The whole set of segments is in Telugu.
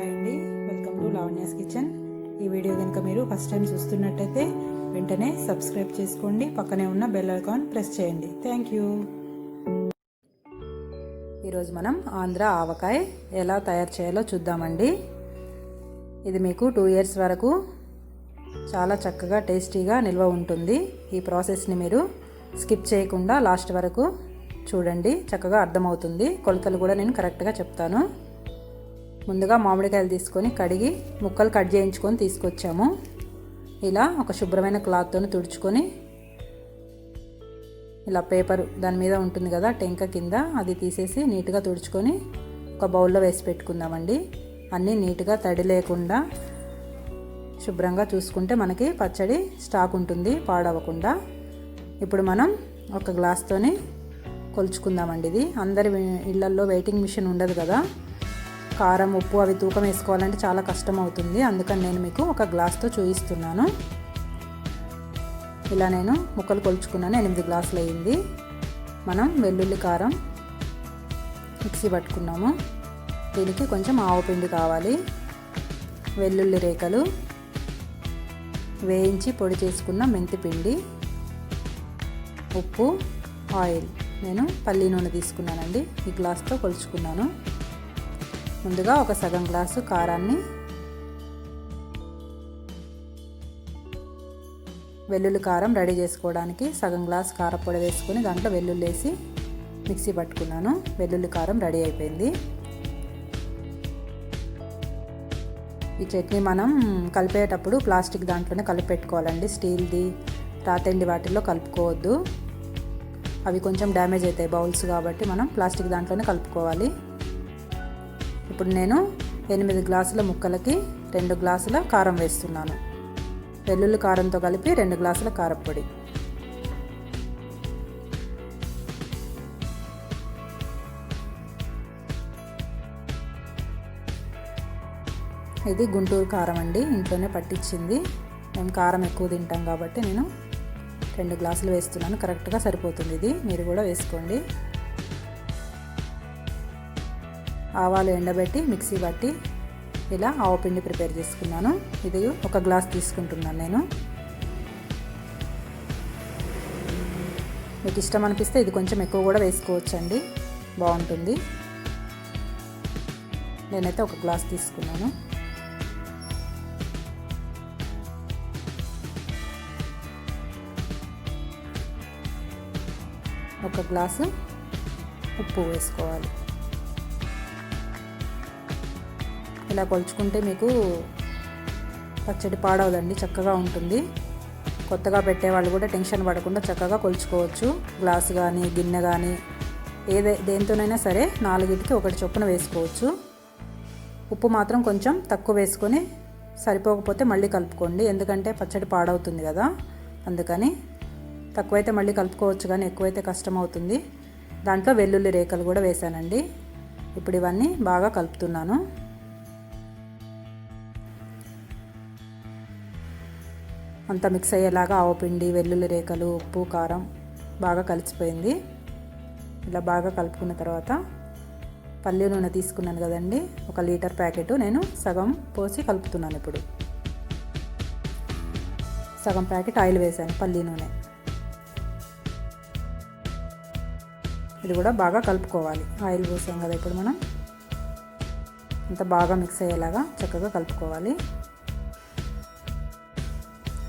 హాయ్ అండి, వెల్కమ్ టు లావణ్యాస్ కిచెన్. ఈ వీడియో కనుక మీరు ఫస్ట్ టైం చూస్తున్నట్టయితే వెంటనే సబ్స్క్రైబ్ చేసుకోండి, పక్కనే ఉన్న బెల్ ఐకాన్ ప్రెస్ చేయండి. Thank you. ఈరోజు మనం ఆంధ్ర ఆవకాయ ఎలా తయారు చేయాలో చూద్దామండి. ఇది మీకు 2 years వరకు చాలా చక్కగా టేస్టీగా నిల్వ ఉంటుంది. ఈ ప్రాసెస్ని మీరు స్కిప్ చేయకుండా లాస్ట్ వరకు చూడండి, చక్కగా అర్థమవుతుంది. కొలతలు కూడా నేను కరెక్ట్గా చెప్తాను. ముందుగా మామిడికాయలు తీసుకొని కడిగి ముక్కలు కట్ చేయించుకొని తీసుకొచ్చాము. ఇలా ఒక శుభ్రమైన క్లాత్తో తుడుచుకొని ఇలా పేపర్ దాని మీద ఉంటుంది కదా టెంక కింద, అది తీసేసి నీట్గా తుడుచుకొని ఒక బౌల్లో వేసి పెట్టుకుందామండి. అన్నీ నీట్గా తడి లేకుండా శుభ్రంగా చూసుకుంటే మనకి పచ్చడి స్టాక్ ఉంటుంది పాడవకుండా. ఇప్పుడు మనం ఒక గ్లాస్తోని కొలుచుకుందామండి. ఇది అందరి ఇళ్లల్లో వెయిటింగ్ మిషన్ ఉండదు కదా, కారం ఉప్పు అవి తూకం వేసుకోవాలంటే చాలా కష్టం అవుతుంది. అందుకని నేను మీకు ఒక గ్లాస్తో చూపిస్తున్నాను. ఇలా నేను ముక్కలు కొలుచుకున్నాను, 8 గ్లాసులు అయ్యింది. మనం వెల్లుల్లి కారం మిక్సీ పట్టుకున్నాము. దీనికి కొంచెం ఆవపిండి కావాలి, వెల్లుల్లి రేఖలు, వేయించి పొడి చేసుకున్న మెంతి పిండి, ఉప్పు, ఆయిల్. నేను పల్లి నూనె తీసుకున్నానండి, ఈ గ్లాస్తో కొలుచుకున్నాను. ముందుగా ఒక సగం గ్లాసు కారాన్ని, వెల్లుల్లి కారం రెడీ చేసుకోవడానికి సగం గ్లాసు కారపొడి వేసుకొని దాంట్లో వెల్లుల్లి వేసి మిక్సీ పట్టుకున్నాను. వెల్లుల్లి కారం రెడీ అయిపోయింది. ఈ చట్నీ మనం కలిపేటప్పుడు ప్లాస్టిక్ దాంట్లోనే కలిపి పెట్టుకోవాలండి. స్టీల్ది రాతండి వాటిల్లో కలుపుకోవద్దు, అవి కొంచెం డ్యామేజ్ అవుతాయి బౌల్స్, కాబట్టి మనం ప్లాస్టిక్ దాంట్లోనే కలుపుకోవాలి. ఇప్పుడు నేను 8 గ్లాసుల ముక్కలకి 2 గ్లాసుల కారం వేస్తున్నాను. వెల్లుల్లి కారంతో కలిపి 2 గ్లాసుల కారపొడి. ఇది గుంటూరు కారం అండి, ఇంట్లోనే పట్టించింది. మేము కారం ఎక్కువ తింటాం కాబట్టి నేను 2 గ్లాసులు వేస్తున్నాను. కరెక్ట్గా సరిపోతుంది. ఇది మీరు కూడా వేసుకోండి. ఆవాలు ఎండబెట్టి మిక్సీ పట్టి ఇలా ఆవపిండి ప్రిపేర్ చేసుకున్నాను. ఇది ఒక గ్లాస్ తీసుకుంటున్నాను నేను. మీకు ఇష్టం అనిపిస్తే ఇది కొంచెం ఎక్కువ కూడా వేసుకోవచ్చండి, బాగుంటుంది. నేనైతే ఒక గ్లాస్ తీసుకున్నాను. ఒక గ్లాసు ఉప్పు వేసుకోవాలి. ఇలా కొలుచుకుంటే మీకు పచ్చడి పాడవదండి, చక్కగా ఉంటుంది. కొత్తగా పెట్టేవాళ్ళు కూడా టెన్షన్ పడకుండా చక్కగా కొలుచుకోవచ్చు. గ్లాసు కానీ గిన్నె కానీ దేంతోనైనా సరే 4కి 1 చొప్పున వేసుకోవచ్చు. ఉప్పు మాత్రం కొంచెం తక్కువ వేసుకొని సరిపోకపోతే మళ్ళీ కలుపుకోండి, ఎందుకంటే పచ్చడి పాడవుతుంది కదా, అందుకని తక్కువైతే మళ్ళీ కలుపుకోవచ్చు, కానీ ఎక్కువైతే కష్టం అవుతుంది. దాంట్లో వెల్లుల్లి రేఖలు కూడా వేసానండి. ఇప్పుడు ఇవన్నీ బాగా కలుపుతున్నాను. అంతా మిక్స్ అయ్యేలాగా ఆవపిండి, వెల్లుల్లి రేఖలు, ఉప్పు, కారం బాగా కలిసిపోయింది. ఇలా బాగా కలుపుకున్న తర్వాత పల్లి నూనె తీసుకున్నాను కదండి, 1 లీటర్ ప్యాకెట్ నేను సగం పోసి కలుపుతున్నాను. ఇప్పుడు సగం ప్యాకెట్ ఆయిల్ వేసాను, పల్లి నూనె. ఇది కూడా బాగా కలుపుకోవాలి. ఆయిల్ పోసాం కదా, ఇప్పుడు మనం అంత బాగా మిక్స్ అయ్యేలాగా చక్కగా కలుపుకోవాలి.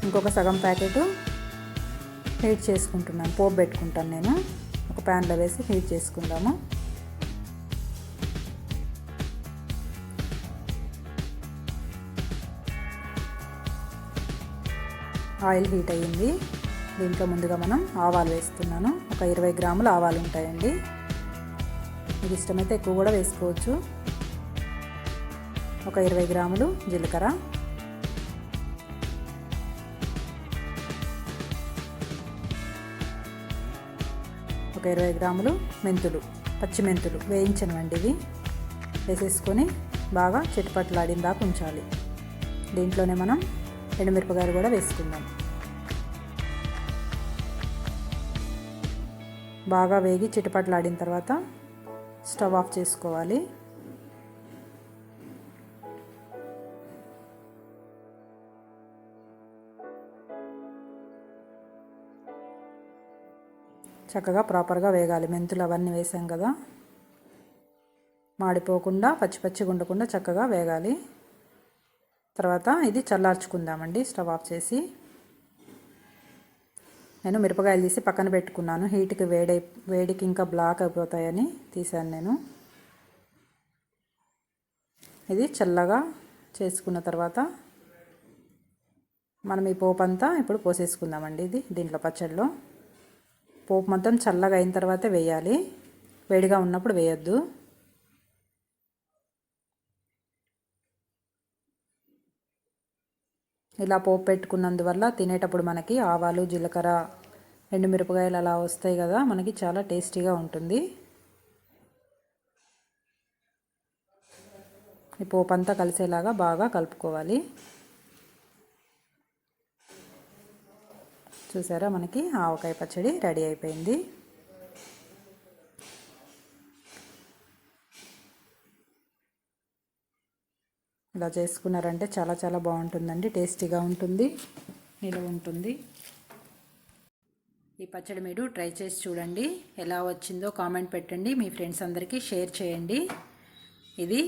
ఇంకొక సగం ప్యాకెట్ హీట్ చేసుకుంటున్నాను, పోపు పెట్టుకుంటాను నేను. ఒక ప్యాన్లో వేసి హీట్ చేసుకుందాము. ఆయిల్ హీట్ అయ్యింది. దీంట్లో ముందుగా మనం ఆవాలు వేస్తున్నాను. ఒక 20 గ్రాముల ఆవాలు ఉంటాయండి, మీకు ఇష్టమైతే ఎక్కువ కూడా వేసుకోవచ్చు. ఒక 20 గ్రాములు జీలకర్ర, ఒక 20 గ్రాములు మెంతులు, పచ్చి మెంతులు వేయించనివ్వండి. ఇవి వేసేసుకొని బాగా చిటపట్లాడిన దాకా ఉంచాలి. దీంట్లోనే మనం ఎండుమిరపకాయలు కూడా వేసుకుందాం. బాగా వేగి చిటపట్లాడిన తర్వాత స్టవ్ ఆఫ్ చేసుకోవాలి. చక్కగా ప్రాపర్గా వేగాలి. మెంతులు అవన్నీ వేసాం కదా, మాడిపోకుండా పచ్చి పచ్చిగా ఉండకుండా చక్కగా వేగాలి. తర్వాత ఇది చల్లార్చుకుందామండి. స్టవ్ ఆఫ్ చేసి నేను మిరపకాయలు తీసి పక్కన పెట్టుకున్నాను. హీట్కి వేడికి ఇంకా బ్లాక్ అయిపోతాయని తీసాను నేను. ఇది చల్లగా చేసుకున్న తర్వాత మనం ఈ పోపు అంతా ఇప్పుడు పోసేసుకుందామండి. దీంట్లో పచ్చడిలో పోపు మొత్తం చల్లగా అయిన తర్వాతే వేయాలి, వేడిగా ఉన్నప్పుడు వేయొద్దు. ఇలా పోపు పెట్టుకున్నందువల్ల తినేటప్పుడు మనకి ఆవాలు, జీలకర్ర, ఎండుమిరపకాయలు అలా వస్తాయి కదా, మనకి చాలా టేస్టీగా ఉంటుంది. ఈ పోపు అంతా కలిసేలాగా బాగా కలుపుకోవాలి. చూసారా, మనకి ఆవకాయ పచ్చడి రెడీ అయిపోయింది. ఇలా చేసుకున్నారంటే చాలా చాలా బాగుంటుందండి. టేస్టీగా ఉంటుంది, నిలువ ఉంటుంది. ఈ పచ్చడి మీరు ట్రై చేసి చూడండి. ఎలా వచ్చిందో కామెంట్ పెట్టండి. మీ ఫ్రెండ్స్ అందరికీ షేర్ చేయండి. ఇది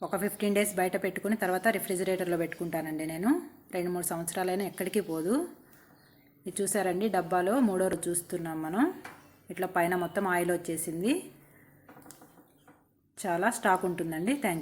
ఒక 15 డేస్ బయట పెట్టుకుని తర్వాత రిఫ్రిజిరేటర్లో పెట్టుకుంటానండి నేను. 2-3 సంవత్సరాలైనా ఎక్కడికి పోదు. ఇది చూసారండి, డబ్బాలో 3వ రోజు చూస్తున్నాం మనం. ఇట్లా పైన మొత్తం ఆయిల్ వచ్చేసింది. చాలా స్టాక్ ఉంటుందండి. Thank you.